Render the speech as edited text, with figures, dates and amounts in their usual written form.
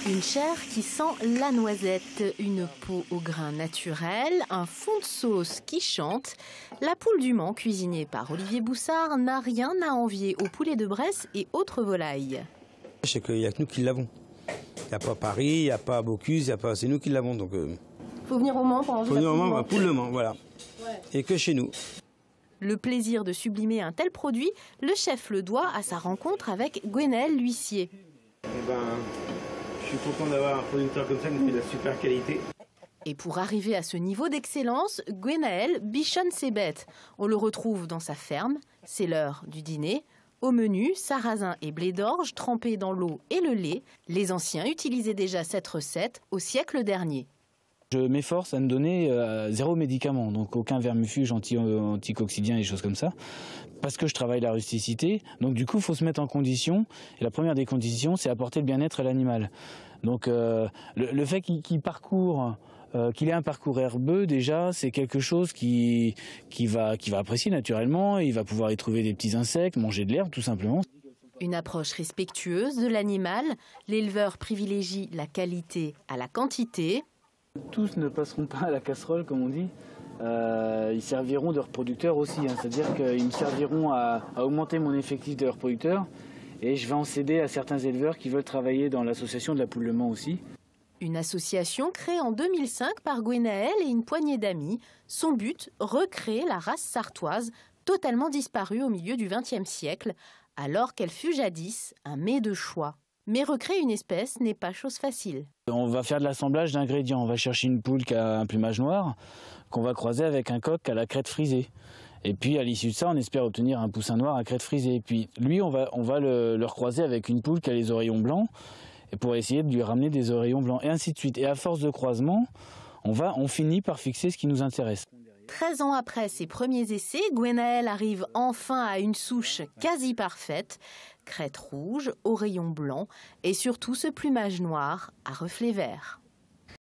Une chair qui sent la noisette, une peau au grain naturel, un fond de sauce qui chante. La poule du Mans, cuisinée par Olivier Boussard, n'a rien à envier au poulet de Bresse et autres volailles. C'est qu'il n'y a que nous qui l'avons. Il n'y a pas Paris, il n'y a pas Bocuse, c'est nous qui l'avons. Donc, faut venir au Mans pour manger la poule du Mans. Poule le Mans, voilà. Ouais. Et que chez nous. Le plaisir de sublimer un tel produit, le chef le doit à sa rencontre avec Gwenaël l'huissier. Je suis content d'avoir un producteur comme ça qui fait de la super qualité. Et pour arriver à ce niveau d'excellence, Gwenaël bichonne ses bêtes. On le retrouve dans sa ferme, c'est l'heure du dîner. Au menu, sarrasin et blé d'orge trempés dans l'eau et le lait. Les anciens utilisaient déjà cette recette au siècle dernier. Je m'efforce à me donner 0 médicament, donc aucun vermifuge, anticoxydien et des choses comme ça, parce que je travaille la rusticité. Donc du coup, il faut se mettre en condition. Et la première des conditions, c'est apporter le bien-être à l'animal. Donc le fait qu'il parcourt, qu'il ait un parcours herbeux, déjà, c'est quelque chose qu'il va apprécier naturellement. Il va pouvoir y trouver des petits insectes, manger de l'herbe tout simplement. Une approche respectueuse de l'animal. L'éleveur privilégie la qualité à la quantité. Tous ne passeront pas à la casserole, comme on dit. Ils serviront de reproducteurs aussi, hein. C'est-à-dire qu'ils me serviront à augmenter mon effectif de reproducteurs. Et je vais en céder à certains éleveurs qui veulent travailler dans l'association de la poule le Mans aussi. Une association créée en 2005 par Gwenaël et une poignée d'amis. Son but, recréer la race sartoise, totalement disparue au milieu du XXe siècle, alors qu'elle fut jadis un mets de choix. Mais recréer une espèce n'est pas chose facile. On va faire de l'assemblage d'ingrédients. On va chercher une poule qui a un plumage noir, qu'on va croiser avec un coq à la crête frisée. Et puis à l'issue de ça, on espère obtenir un poussin noir à crête frisée. Et puis lui, on va le recroiser avec une poule qui a les oreillons blancs, et pour essayer de lui ramener des oreillons blancs, et ainsi de suite. Et à force de croisement, on finit par fixer ce qui nous intéresse. 13 ans après ses premiers essais, Gwenaël arrive enfin à une souche quasi parfaite. Crête rouge, oreillons blancs et surtout ce plumage noir à reflets verts.